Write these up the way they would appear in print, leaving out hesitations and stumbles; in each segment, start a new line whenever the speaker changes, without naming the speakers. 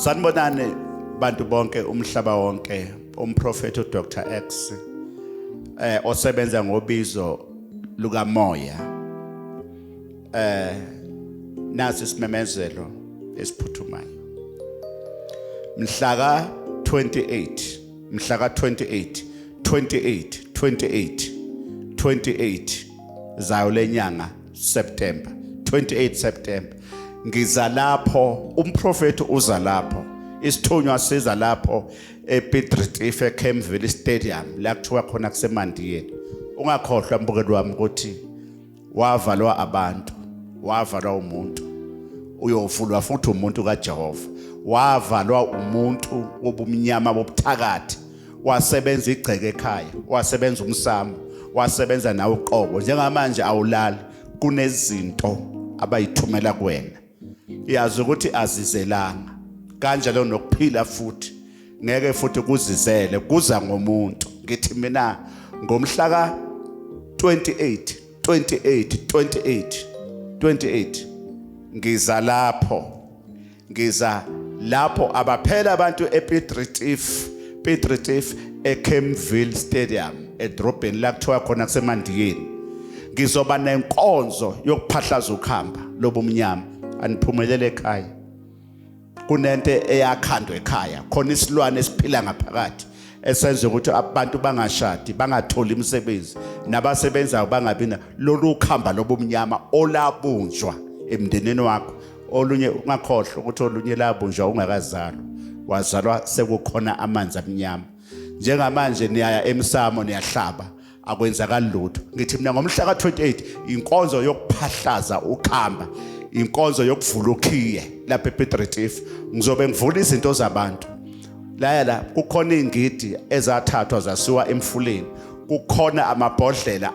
Sanibonani bantu bonke umhlaba wonke umprofeti uDr X osebenza ngobizo luka moya nasi isimemezelo esiphuthumayo mhla ka 28 zayo lenyanga September 28 September ngiza lapho umprofeti uza lapho isithunywa siza lapho ePiet Retief eKemville Stadium la kuthiwa khona kusemandiyeni ungakhohlwa mbukeli wami ukuthi wavalwa abantu wavalwa umuntu uyovulwa futhi umuntu kaJehova wavalwa umuntu wobumnyama bobuthakathi wasebenza igceke ekhaya wasebenza umsamo wasebenza nawe uqobo njengamanje awulali kunezinto abayithumela kuwena iyazi ukuthi azizelanga kanjalo nokuphila futhi ngeke futhi kuzizele kuza ngomuntu ngithi mina ngomhla ka 28 ngiza lapho abaphela abantu ePiet Retief eKemville Stadium edrobheni la kuthiwa khona kusemandiyeni ngizoba nenkonzo yokuphahlaza ukhamba lobumnyama aniphumelele ekhaya kunento eyakhandwa ekhaya khona isilwane esiphila ngaphakathi esenza ukuthi abantu bangashadi bangatholi imisebenzi nabasebenzayo bangabina lolu khamba lobumnyama olabunjwa emndeneni wakho olunye ungakhohlwa ukuthi olunye labunjwa ungakazalwa wazalwa sekukhona amanzi amnyama njengamanje niyaya emsamo niyahlaba akwenzakala lutho ngithi mina ngomhla ka 28 inkonzo yokuphahlaza ukhamba inkonzo yokuvula ukhiye lapha ePiet Retief ngizobe ngivula izinto zabantu la kukhona ingidi ezathathwa zasiwa emfuleni kukhona amabhodlela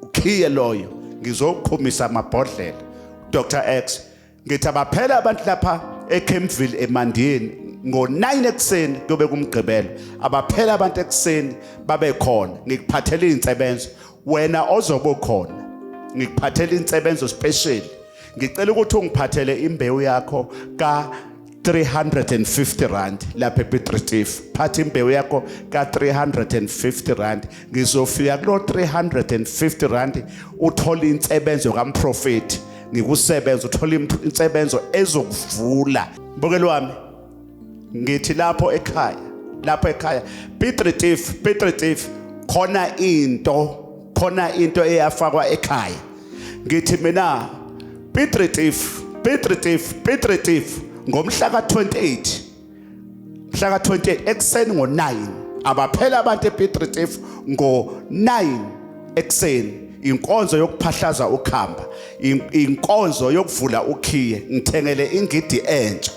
ukhiye loyo ngizokhumisa amabhodlela Dr X ngithi abaphela abantu lapha eKemville emandiyeni ngo9 ekseni kube kumgqibelo abaphela abantu ekseni babe khona ngikuphathela insebenzo wena ozobe khona ngikuphathela insebenzo special ngicela ukuthi ungiphathele imbewu yakho ka 350 rand lapha ePiet Retief phatha imbewu yakho ka 350 rand ngizofika kulo 350 rand uthola insebenzo kamprofeti ngikusebenza uthola insebenzo ezokuvula mbokelo wami ngithi lapho ekhaya Piet Retief khona into eyafakwa ekhaya ngithi mina Piet Retief ngomhla ka 28 ekseni ngo9 abaphela abantu ePiet Retief ngo9 ekseni inkonzo yokuphahlaza ukhamba inkonzo yokuvula ukhiye ngithengele ingidi entsha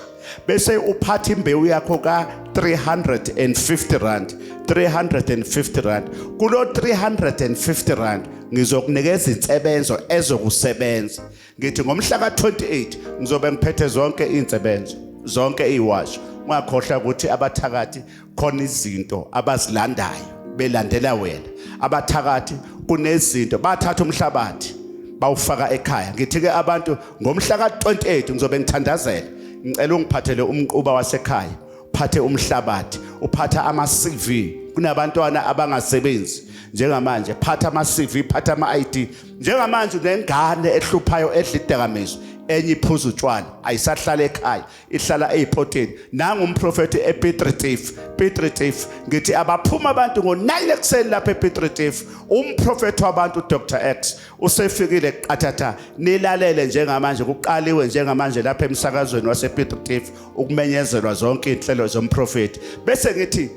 bese uphatha imbewu yakho ka 350 rand kulo 350 rand ngizokunikeza insebenzo ezokusebenza ngithi ngomhla ka 28 ngizobe ngiphethe zonke insebenzo zonke iwasho ungakhohlwa ukuthi abathakathi khona izinto abazilandayo belandela wena abathakathi kunezinto bathatha umhlabathi bawufaka ekhaya ngithi ke abantu ngomhla ka 28 ngizobe ngithandazela ngicela ungiphathele umquba wasekhaya uphathe umhlabathi uphatha ama CV kunabantwana abangasebenzi njengamanje phatha ama CV phatha ama ID njengamanje unengane ehluphayo edlidakamizwa enye iphuza utshwala ayisahlala ekhaya ihlala eziphoteni nanga umprofeti ePiet Retief ngithi abaphuma abantu ngo9 ekseni lapha ePiet Retief umprofeti wabantu Dr X usefikile qathatha nilalele njengamanje kuqaliwe njengamanje lapha emsakazweni wasePiet Retief ukumenyezelwa zonke inhlelo zomprofeti bese ngithi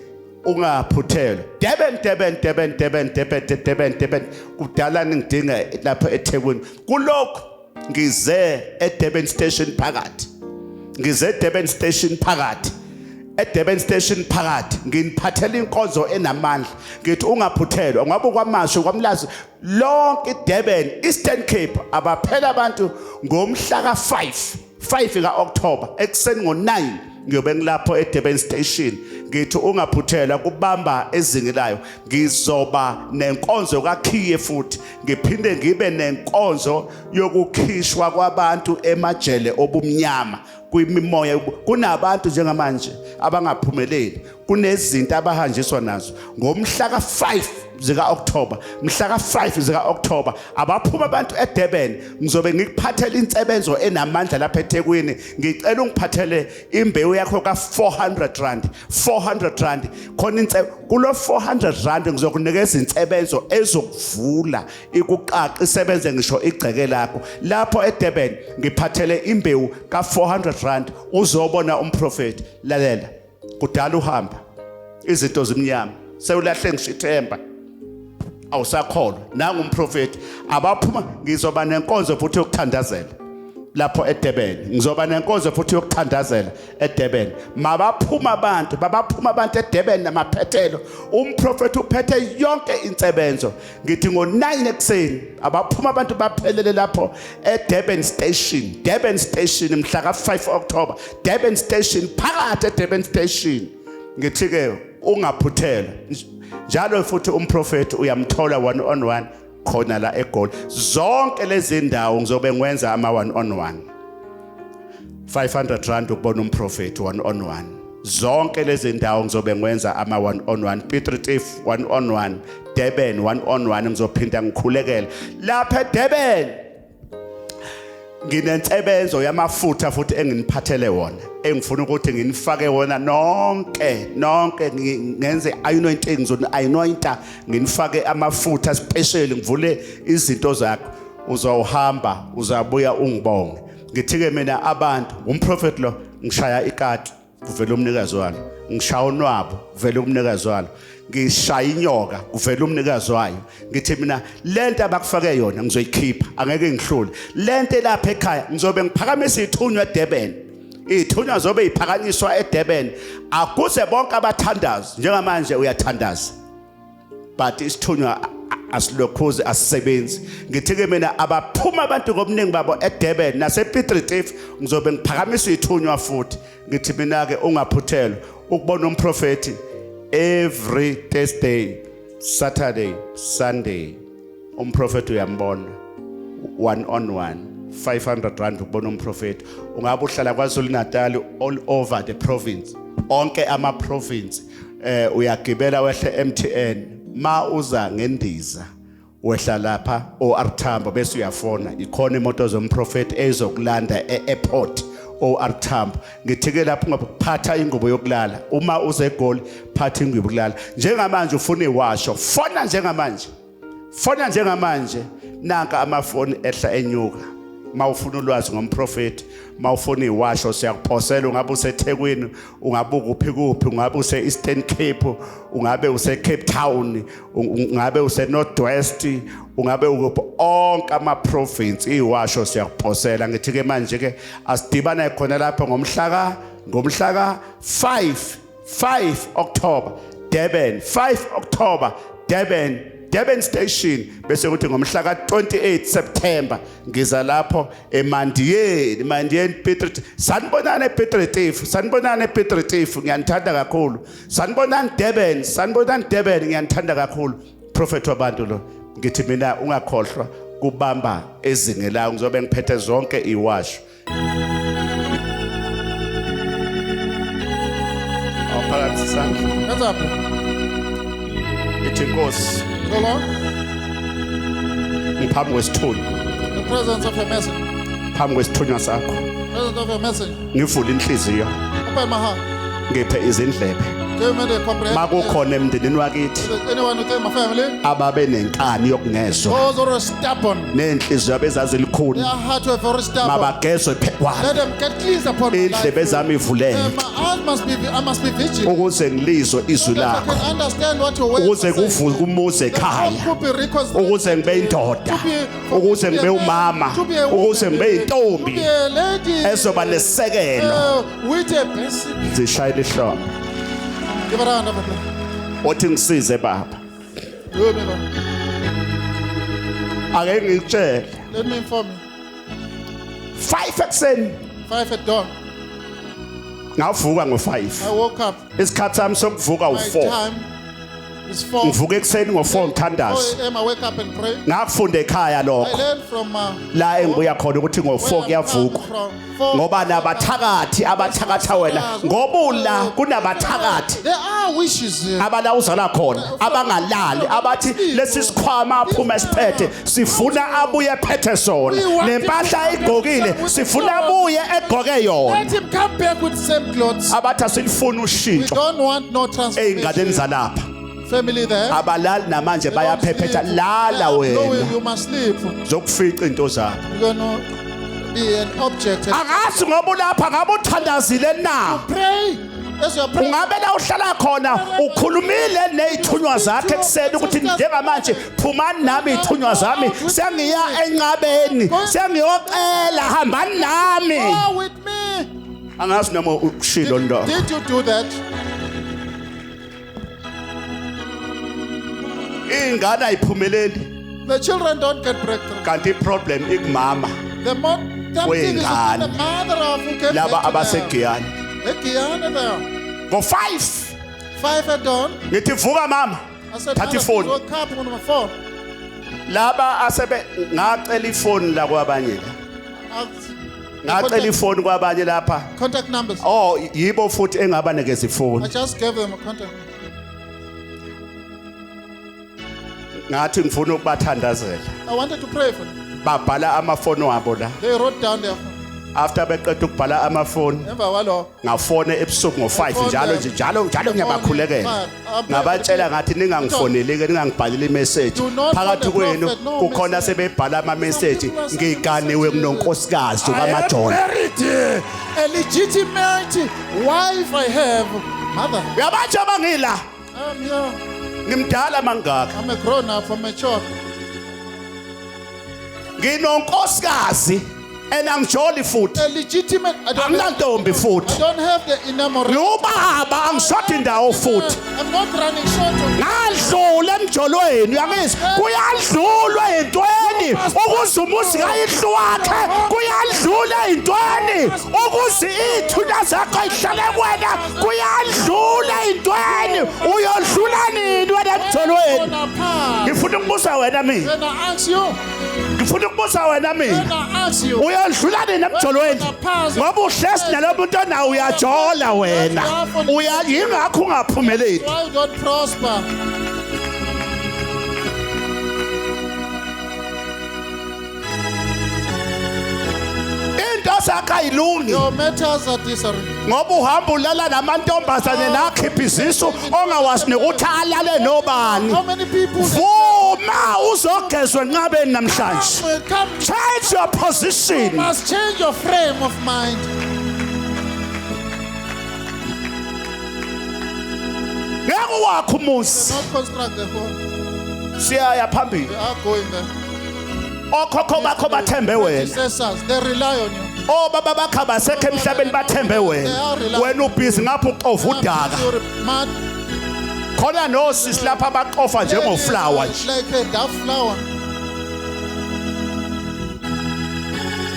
ungaphuthelwa Durban kudala ngidinga lapha eThekwini kulokho ngize eDurban Station phakathi eDurban Station phakathi nginiphathela inkonzo enamandla ngithi ungaphuthelwa ngabe kwamasho kwamlazi lonke eDurban Eastern Cape abaphela abantu ngomhla ka 5 ka October ekseni ngo9 ngiyobe ngilapho eDurban Station ngithi ungaphuthelwa kubamba ezingelayo ngizoba nenkonzo kakhiye futhi ngiphinde ngibe nenkonzo yokukhishwa kwabantu emajele obumnyama kwimimoya kunabantu njengamanje abangaphumeleli kunezinto abahanjiswa nazo ngomhla ka5 zika October mhla ka5 zika October abaphuma abantu eDurban ngizobe ngikuphathela insebenzo enamandla lapha eThekwini ngicela ungiphathele imbewu yakho ka400 rand khona kulo 400 rand ngizokunikeza insebenzo ezokuvula ikuqaqa isebenze ngisho igceke lakho lapho eDurban ngiphathele imbewu ka400 rand uzobona umprofeti lalela kudala uhamba izinto zimnyama sewulahle ngishithemba awusakholwa nanga umprofeti abaphuma ngizoba nenkonzo futhi yokuthandazela lapho eDurban ngizoba nenkonzo futhi yokuthandazela eDurban babaphuma abantu eDurban namaphethelo umprofeti uphethe yonke insebenzo ngithi ngo9 ekseni abaphuma abantu baphelele lapho eDurban station mhla ka5 October Durban station phakathi eDurban station ngithi ke ungaphuthela njalo futhi umprofeti uyamthola 1-on-1 khona la eGoli zonke lezi ndawo ngizobe ngwenza ama 1-on-1 500 rand ukubona umprofeti 1-on-1 zonke lezi ndawo ngizobe ngwenza ama 1-on-1 Piet Retief 1-on-1 Durban 1-on-1 ngizophinda ngikhulekela lapha eDurban nginensebenzo yamafutha futhi enginiphathele wona engifuna ukuthi nginifake wona nonke ngenze anointing ngizona anointa nginifake amafutha special ngivule izinto zakho uzawuhamba uzabuya ungibonge ngithi ke mina abantu umprofeti lo ngishaya ikati kuvela umnikazi walo ngishaya unwabo kuvela umnikazi walo ngishaya inyoka kuvela umnikazi wayo ngithi mina lento abakufake yona ngizoyikhipha angeke ngihlule lento lapha ekhaya ngizobe ngiphakamisa ithunywa eDurban ithunywa zobe iphakanyiswa eDurban akuze bonke abathandazi njengamanje uyathandaza but isithunywa asilokhuze asisebenzi ngithi ke mina abaphuma abantu ngobuningi babo eDurban nasePiet Retief ngizobe ngiphakamisa ithunywa futhi ngithi mina ke ungaphuthelwa ukubona umprofeti every Thursday Saturday Sunday umprofeti uyambona 1-on-1 500 rand ukubona umprofeti ungabe uhlala kwaZulu Natal all over the province onke ama province uyagibela wehle MTN ma uza ngendiza wehla lapha OR Tambo bese uyafona ikhona imoto zomprofeti ezokulanda eairport OR Tambo ngithike lapho ngaphatha ingubo yokulala uma uze eGoli phatha ingubo yokulala njengamanje ufuna iwasho fona njengamanje nanka amafoni ehla enyuka mawufuna ulwazi ngomprofeti mawufuna iwasho siyakuphosela ungabe useThekwini ungabe kuphi ungabe use Eastern Cape ungabe use Cape Town ungabe use North West ungabe ukuphi onke ama province iwasho siyakuphosela ngithi ke manje ke asidibana khona lapha ngomhla ka 5 October Durban 5 October Durban station bese kuthi ngomhla ka28 September ngiza lapho eMandiyeni Piet Retief sanibonana Piet Retief ngiyanthanda kakhulu sanibonana Durban ngiyanthanda kakhulu prophet wabantu lo ngithi mina ungakhohlwa kubamba ezinge la ngizobe ngiphethe zonke iwasho awuphakathi sandla
Ngazaphi
ithi Nkosi
so long
ngiphambi kwesithunywa
the presence of your message
phambi kwesithunywa sakho
presence of your message
ngivula inhliziyo
open my heart
ngiphe izindlebe
give me the comprehension
makukhona emndenini wakithi
anyone within my family
ababe nenkani yokungezwa
those who are stubborn
nenhliziyo abezazilikhulu
their heart were very stubborn
mabagezwe
let
phekwami
them get cleansed upon my
indlebe
life
zami ivuleke
I must be vigilant
ukuze ngilizwe izwi
so that I
lakho
can understand what your words
ukuze
are saying.
kuvuke umuze
The home
ekhaya
could be reconciled.
ukuze ngibe indoda ukuze ngibe umama
To be a
ukuze
woman,
ngibe
to
intombi
be a lady
ezoba nesekelo
with a basic.
zishayile ihlobo
Give a round of applause.
othi ngisize baba
Do me, Lord.
ake ngitshele
Let me inform you.
5 ekseni
5 at dawn.
ngavuka ngo5
I woke up.
isikhathi sami sokuvuka
My
u4
time It's 4.
ngivuka ekseni ngo4 ngithandaza
4 a.m. I wake up and pray.
ngakufunda ekhaya
I
lokho
learned from
la engibuya khona ukuthi ngo4
where I'm
kuyavukwa
from 4.
ngoba nabathakathi abathakatha wena ngobula kunabathakathi
There are wishes here.
abala uzala khona abangalali abathi lesi sikhwama aphuma siphethe sifuna abuye ephethe sona nempahla igqokile sifuna abuye egqoke yona
Let him come back with same clothes.
abathi asilifuna
We
ushintsho
don't want no
ey'nganeni
transformation.
zalapha
Family there.
abalali namanje
They don't
bayaphephetha
sleep.
lala
They are
wena
knowing you must sleep.
zokufica into zakho
You're gonna be an object.
akazi ngoba ulapha ngabe uthandazile na
Pray. As you're praying.
ungabe la uhlala khona ukhulumile nezithunywa zakhe ekuseni ukuthi njengamanje phumani nami izithunywa zami sengiya enqabeni sengiyocela hambani nami
Go with me.
angazi noma ukushilo ndo
Did you do that?
ingane ayiphumeleli
The children don't get breakthrough.
kanti iproblem ikumama
The more tempting is
Wengane.
the mother of who came
laba
back to them.
abasegiyani
The Guyana there.
ngo5
5 at dawn.
ngithi vuka mama
I said,
thatha
"Mother,
ifoni
please wake up on my phone."
laba asebe ngacela ifoni la kwabanye la ngacela ifoni kwabanye lapha
Contact numbers.
oh yibo futhi engabanikeza
I
ifoni
just gave them a contact.
ngathi ngifuna ukubathandazela
I wanted to pray for them.
babhala amafoni wabo la
They wrote down their phone.
after beqeda ukubhala amafoni
Emva kwalo,
ngafone ebusuku ngo5 njalo nje njalo ngiyabakhulekela ngabatshela ngathi ningangifoneleke ningangibhaleli imessage phakathi kwenu kukhona sebebhala ama message ngiganiwe kunonkosikazi kaMajona
a legitimate wife I have. Mother,
yabatsha bangila
I'm here.
ngimdala mangaka
I'm a grown up. I'm mature.
nginonkosikazi enangijoli futhi
A legitimate. I
anginantombi futhi
don't have the enamorate.
ngubaba angishothi indawo futhi
I'm not running short on.
ngadlula emjolweni uyangizwa kuyadlulwa ezintweni ukuze umuzi kayihlu wakhe kuyadlula ezintweni ukuze izithunywa zakho zihlale kuwena kuyadlula ezintweni uyodlula nini wena emjolweni
On a path.
ngifuna ukubuza wena mina
When I ask you,
ngifuna ukubuza wena mina
when I ask you,
uyodlula nini emjolweni ngoba uhlezi nalo muntu onawo uyajola wena yingakho ungaphumeleli
why you don't prosper?
into zakho ayilungi
Your matters are disarray.
ngoba uhamba ulala namantombazane nakhipha izisu ongawazi nokuthi alale nobani
How many people
vuma uzogezwa enqabeni namhlanje
will come?
change your
You
position
must change your frame of mind.
ngeke wakho umuzi
Not construct the home.
siyaya phambili
They are going there.
okhokho bakho bathembe wena
Predecessors, they rely on you.
obaba bakho abasekho emhlabeni bathembe wena wena ubhizi ngapho uxova udaka
You're mad.
khona nosisi lapha abaqofa njengoflower nje
Like a dove flower.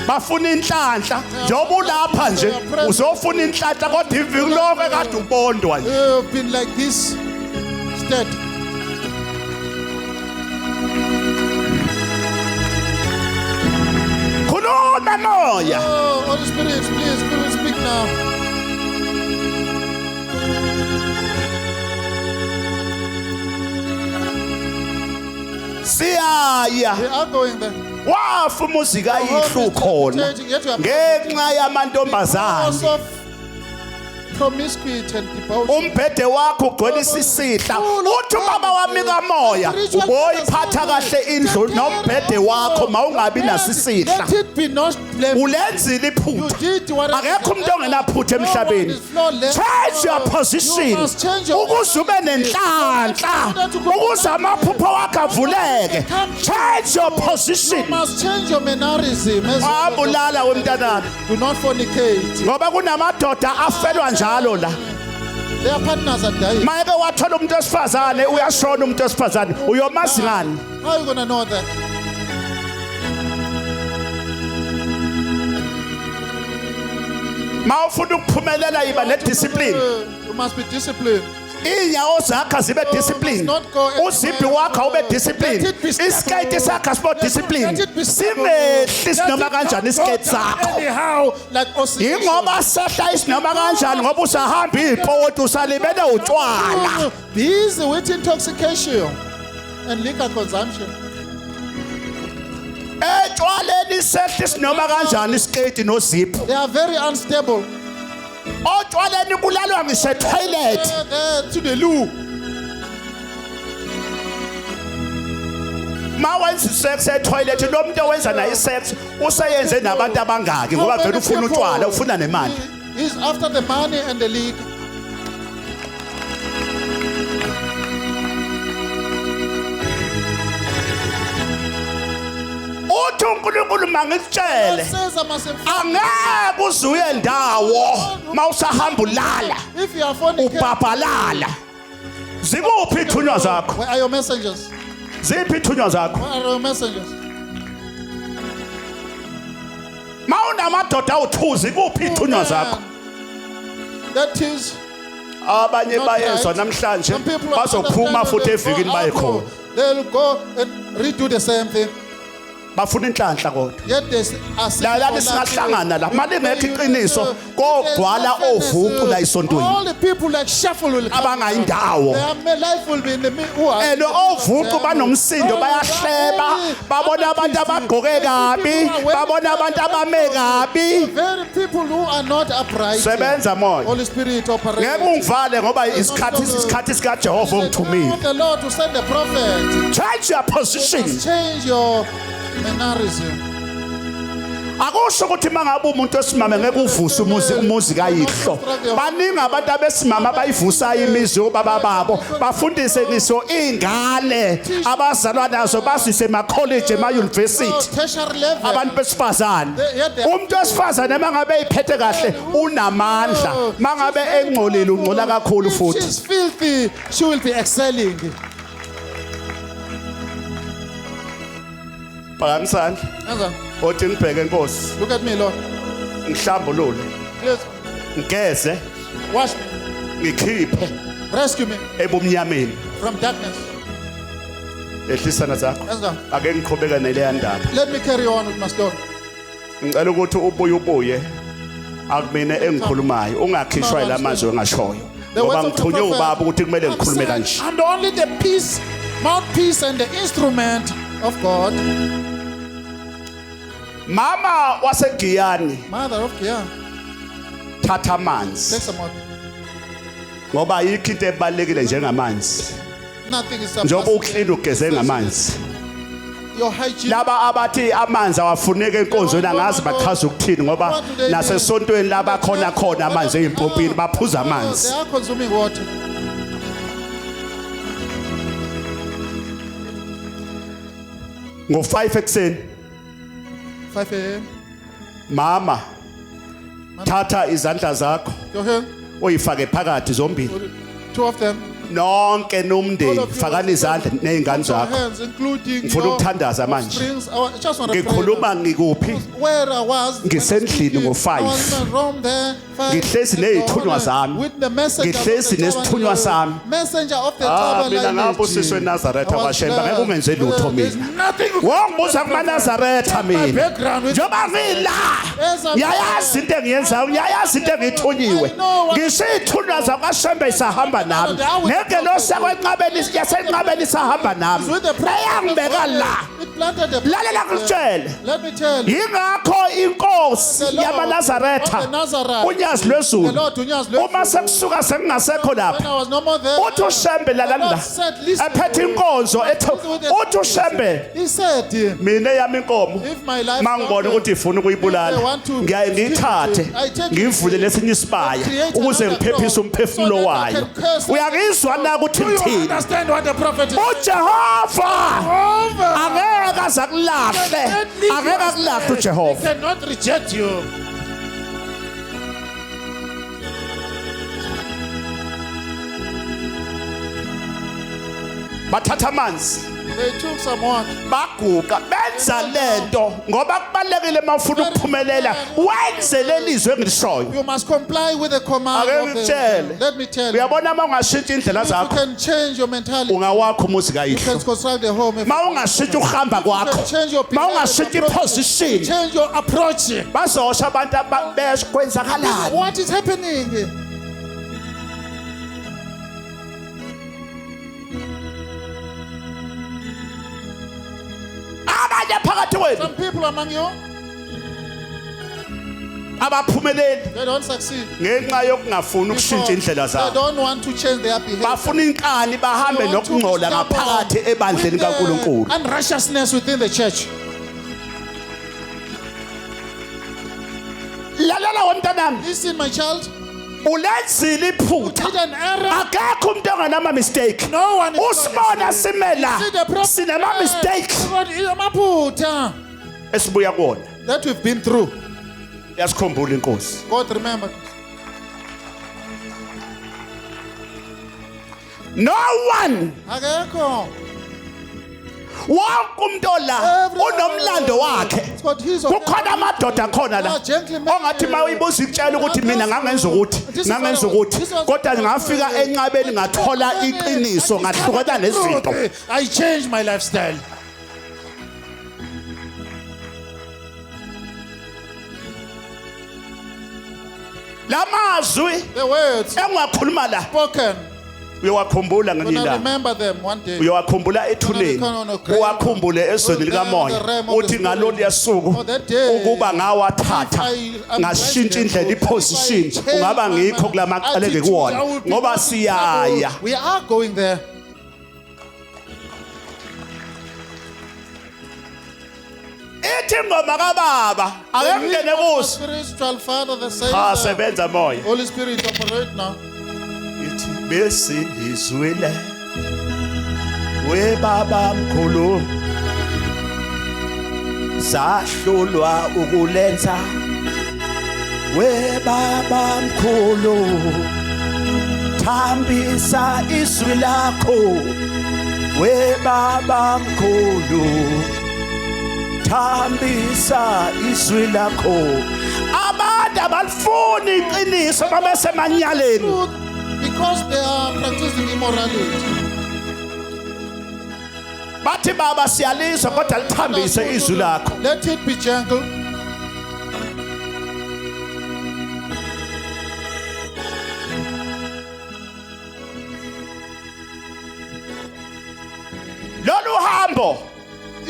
bafuna inhlanhla njengoba ulapha nje uzofuna inhlanhla kodwa iviki lonke kade ubondwa nje
You've been like this. Instead,
khuluma moya
oh, Holy Spirit, please, please speak now.
siyaya
We are going there.
wafa umuzika ayihlu khona ngenxa yamantombazane
Also, promiscuity and debauchery.
umbhede wakho ugcwele isisihla uthi ubaba wami kamoya uboyiphatha kahle indlu nombhede wakho mawungabi nasisihla
Let it be not blamed.
ulenzile
You
iphutha
did what
akekho umuntu ongenaphutha emhlabeni change your position ukuze ube nenhlanhla ukuze amaphupho wakho avuleke change your
You
position
must change your mannerism. As well.
abulala wemntanami
Do not fornicate.
ngoba kunamadoda afelwa njalo la
Their partners are dying.
mayeke wathola umuntu wesifazane uyashona umuntu wesifazane uyomazi ngani
How are you going to know that?
mawufuna ukuphumelela yiba nediscipline
You must be disciplined.
inyawo zakho zibe discipline
not go
uziphi wakho ube discipline
Let it be stable.
iskate sakho sibe discipline
Let it be stable.
singehli
Let
sinoma
it
kanjani
not go
iskate
down
sakho
anyhow, like oscillation.
ingoba sehla isinoma kanjani ngoba usahamba iphoti usalibele utshwala
Busy with intoxication and liquor consumption.
etshwaleni sehla isinoma kanjani iskate nozipho
They are very unstable.
otshwaleni kulalwa ngise toilet
There to the loo.
mawenza isex etoilet lo muntu owenza naye isex useyenze nabantu abangaki ngoba
How
vele
many
ufuna
people-
utshwala ufuna nemali
He's after the money and the league.
uthi uNkulunkulu mangikutshele
God says I must inform
angeke uze uye ndawo mawusahamba ulala
you. If you are fornicating,
ubhabhalala zikuphi ithunywa zakho
where are your messengers?
ziphi ithunywa zakho
Where are your messengers?
mawunamadoda awuthuzi kuphi ithunywa zakho
That is
abanye
not
bayezwa
right.
namhlanje
Some people
bazophuma
understand
futhi
and they'll
evikini
go
baye
out,
khona
they'll go and redo the same thing.
bafuna inhlanhla kodwa
Yet they are seeking
lalani
for luxury.
singahlangana la mali ngekho iqiniso kogcwala ovuku la esontweni
All the people like shuffle will come.
abangayindawo
Their life will be in the middle.
and ovuku banomsindo bayahleba babona abantu abagqoke kabi babona abantu abame kabi
Very people who are not upright.
sebenza moya
Holy Spirit operate.
ngeke ungivale ngoba isikhathi sikaJehova ongithumile
The Lord to send the prophet.
change your position
Change your mannerism.
akusho ukuthi mangabe umuntu wesimame ngeke uvuse umuzi kayihlo baningi abantu abesimama abayivusayo imizi yobaba babo bafundise ngiso ingane abazalwa nazo basise ema-college
So,
ema-university
tertiary level.
abantu besifazane
They-
umuntu wesifazane mangabe eyiphethe kahle unamandla mangabe engcolile ungcola kakhulu
If
futhi
she's filthy, she will be excelling.
phakamisana
Answer.
othi ngibheke Nkosi
Look at me, Lord.
ngihlambulule
Please
ngigeze
wash me.
ngikhiphe
Rescue me
ebumnyameni
from darkness.
ehlisana zakho
Answer.
ake ngiqhubeka neleya ndaba
Let me carry on with my story.
ngicela ukuthi ubuye akumina engikhulumayo ungakhishwa yilamazwi engashoyo
The
ngoba
words of the
ngithunywe
prophet,
ubaba ukuthi kumele
I'm
ngikhulume
saying
kanje
I'm only the peace, mouthpiece and the instrument of God.
mama wasegiyani
Mother of Kia.
thatha
Take
amanzi
some water.
ngoba ayikho into ebalekile njengamanzi
Nothing is
njengoba
surpassing
uklini ugeze ngamanzi
your hygiene.
laba abathi amanzi awafuneki enkonzweni angazi bachaza ukuthini ngoba nasesontweni laba khona amanzi ey'mpompini baphuza amanzi
They are consuming water.
ngo-5 ekuseni
5 a.m.
mama thatha izandla zakho
Your hand.
uyifake phakathi zombili
Two of them.
nonke nomndeni
All of you.
fakani izandla ney'ngane
Your
zakho
hands, including
Ngifuna
your
ukuthandaza manje.
offsprings. I just want to pray.
ngikhuluma ngikuphi
Where I was.
Ngisendlini ngo-5.
I was in Rome there. 5
Ngihlezi ney'thunywa zami.
With the messenger.
Ngihlezi nesithunywa sami.
Messenger of the
mina ngapho usiswe eNazaretha kwashemba ngeke ungenze lutho mina wongibuza kumanazaretha mina njengoba ngila ngiyayazi into engiyenzayo ngiyayazi into engiyithunyiwe ngisho iy'thunywa zakwashembe isahamba nami nengelosi yakwenqabeni yasenqabeni isahamba nami eyangibeka la lalela ngikutshele
Let me tell you.
yingakho inkosi yamanazaretha unyazi lwezulu uma sekusuka sengingasekho
When
lapha
I was no more there.
uthi ushembe lalalila ephethe inkonzo uthi ushembe
He said,
mina eyami inkomo
if my life
mangibona ukuthi ifuna ukuyibulala ngiyaye ngiyithathe ngiyivule lesinye isibaya ukuze ngiphephise umphefumulo wayo uyakizwa na ukuthi
do you
ngithini
understand what the prophet is
uJehova
over?
angeke aze akulahle angeke akulahle
He
uJehova
cannot reject you.
bathatha amanzi
They took somewhat.
baguqa benza lento ngoba kubalekile mawufuna ukuphumelela wenze lelizwe engilishoyo.
You must comply with the command
Ake
of the.
ngitshele.
Let me tell you.
Uyabona mawungashintsha indlela
If you
zakho
can change your mentality,
ungawakho umuzi
you can
kayihlo.
construct the home. If
Mawungashintsha ukuhamba
you
kwakho.
can change your
Mawungashintsha iposition.
change your approach.
Bazosha abantu ababeshe kwenzakalani.
What is happening?
Abanye phakathi kwethu
Some people among you,
abaphumeleli
they don't succeed.
ngenxa yokungafuni ukushintsha indlela
They
zabo.
don't want to change their behavior.
Bafuna inkani bahambe
They want to
nokungcola
stubborn
ngaphakathi ebandleni
with the
kaNkuluNkulu.
unrighteousness within the church.
Lalela womntanami,
Listen, my child.
ulenzile iphutha.
Did an error.
Akekho umuntu onganama mistake.
No one is
Usibona simela.
See the problem.
Sinema mistake
Amaphutha
esibuya kuona.
that we've been through.
Yasikhumbula inkosi.
God remember.
No one
Akekho.
wonke umuntu ola unomlando wakhe.
It's got his or
Kukhona amadoda khona la
gentlemen.
ongathi mayibuza ikutshela ukuthi mina ngangenza ukuthi kodwa ngafika enqabeni ngathola iqiniso ngahlukana nezinto.
I changed my lifestyle.
Lamazwi
The words
engiwakhuluma la
spoken.
uyawakhumbula
When I
ngelila.
remember them one day.
Uyawakhumbula ethuneni uwakhumbule ezweni likamoya uthi ngalolu yasuku ukuba ngawathatha ngashintsha indlela iposition ungaba ngikho kulamaqale ngikuwona ngoba siyaya.
We are going there.
Ithi ngoma kababa ake mngene kuso.
Spiritual father that says
Sebenza moya.
Holy Spirit operate now.
Ithi besizwile we baba mkhulu sahlulwa ukulenza we baba mkhulu thambisa izwi lakho we baba mkhulu thambisa izwi lakho. Abantu abalifuni iqiniso babesemanyaleni.
Truth, because they are practicing immorality.
Bathi baba siyalizwa kodwa lithambise izwi lakho.
Let it be gentle.
Lolu hambo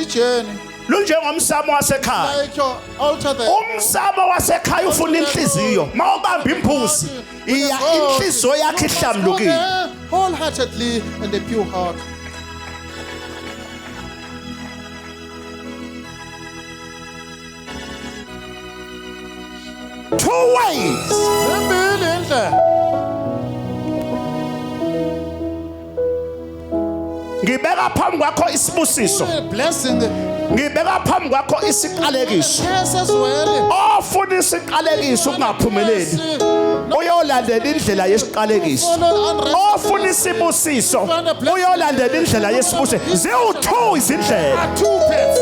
Journey.
lunjengomsamo wasekhaya.
Like your altar there.
Umsamo wasekhaya ufuna inhliziyo. Mawubamba imbuzi iya inhliziyo yakhe ihlamlukile.
Wholeheartedly and a pure heart.
Two ways.
Zimbili indlela.
Ngibeka phambi kwakho isibusiso.
Blessing.
Ngibeka phambi kwakho isiqalekiso.
Yes as well.
Ofuna isiqalekiso ukungaphumeleli. Uyolandela indlela yesiqalekiso. Ofuna isibusiso uyolandela indlela yesibusiso. Ziwu2 izindlela.
Two pets.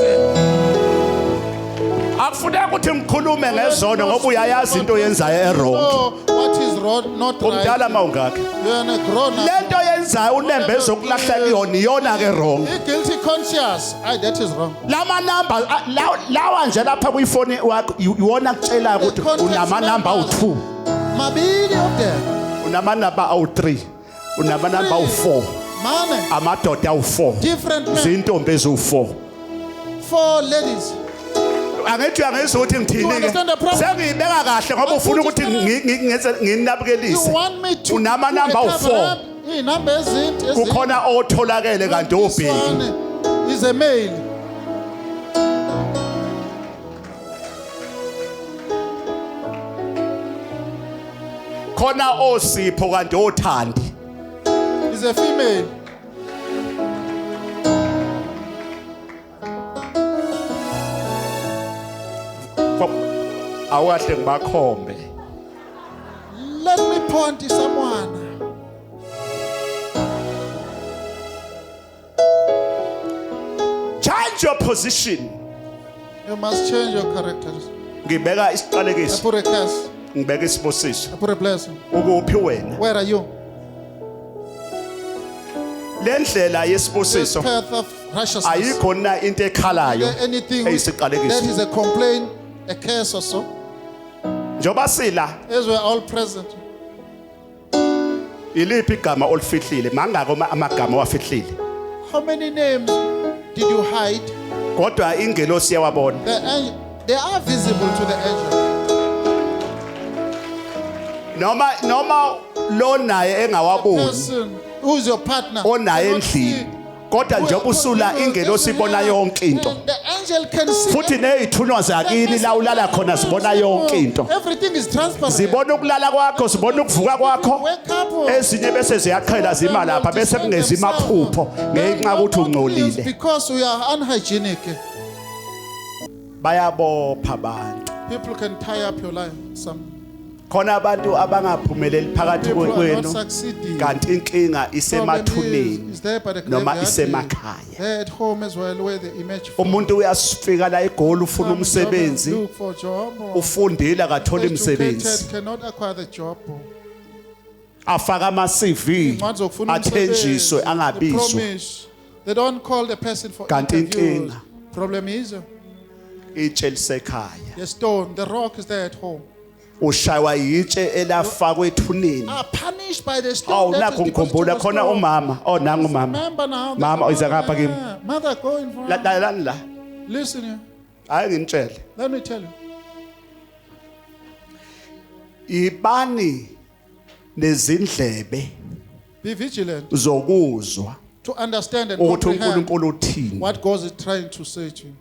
Akufuneka ukuthi ngikhulume ngezono ngoba uyayazi into oyenzayo errong.
Oh, what is wrong, not right.
Umdala mawungaka.
You are a grown up.
Lento oyenzayo unembe ezokulahla kuyona iyona ke wrong.
Be guilty conscious. That is wrong.
Lama number lawa nje lapha kuyifoni iwona kutshela ukuthi unama number awu2.
Mabili of them.
Unama number awu3. Unama number awu4.
Man.
Amadoda awu4.
Different men.
Izintombi eziwu4.
4 ladies.
Angithi uyangizwa ukuthi ngithini ke.
understand the problem?
Sengiyibeka kahle ngoba ufuna ukuthi ngingenze
You
nginabukelise.
want me to
Unama number awu4.
Number ezinti.
Kukhona otholakele kanti obheki.
Is a male.
Khona osipho kanti othandi.
Is a female.
Awahle ngibakhombe.
Let me point to someone.
change your position.
You must change your characters.
Ngibeka
I
isiqalekiso,
put a curse.
ngibeka isibusiso.
I put a blessing.
Ukuphi wena?
Where are you?
Le ndlela
This
yesibusiso
path of righteousness.
ayikho na into ekhalayo
Is there anything that
eyisiqalekiso.
is a complaint, a curse or so?
Njoba sila
As we're all present.
iliphi igama olifihlile? Mangako amagama wafihlile.
How many names did you hide?
Kodwa ingelosi yawabona.
They are visible to the angel.
Noma lo naye engawaboni
Person who is your partner.
onaye
cannot see.
endlini. Kodwa njengoba usula ingelosi ibona yonke into.
The angel can see.
Futhi nezithunywa zakini la ulala khona sibona yonke into.
Everything is transparent.
Zibona ukulala kwakho, zibona ukuvuka kwakho.
Wake up.
Ezinye bese ziyaqhela zima lapha bese kungezi imaphupho ngenxa ukuthi ungcolile.
Because we are unhygienic.
Bayabopha abantu.
People can tie up your life. Some
Khona abantu abangaphumeleli phakathi
people are not
kwenu
succeeding.
kanti inkinga
Problem
isemathuneni
is there by the
noma
graveyard.
isemakhaya.
They're at home as well, where the image from.
Umuntu uyasifika la eGoli ufuna umsebenzi,
Look for job. Or
ufundile akathola umsebenzi.
educated cannot acquire the job.
Afaka ama CV
Incwadi zokufuna
athenjiswe
umsebenzi. They
angabizwa.
promise. They don't call the person for
Kanti
interviews.
inkinga.
Problem is
Itshe lisekhaya.
the stone, the rock is there at home.
Ushaywa yitshe elafakwe ethuneni.
Are punished by the
Awu
stone. that is
nakho
deposited
ngikhumbula
on the
khona
stone.
umama, nangu umama.
Remember now.
Mama uyiza ngapha kimi.
Mother, go in front.
Lalani la.
Listen here.
Hayi nginitshele.
Let me tell you.
Ibani nezindlebe
Be vigilant
zokuzwa
to understand and
ukuthi
comprehend
uNkulunkulu uthini.
what God is trying to say to you.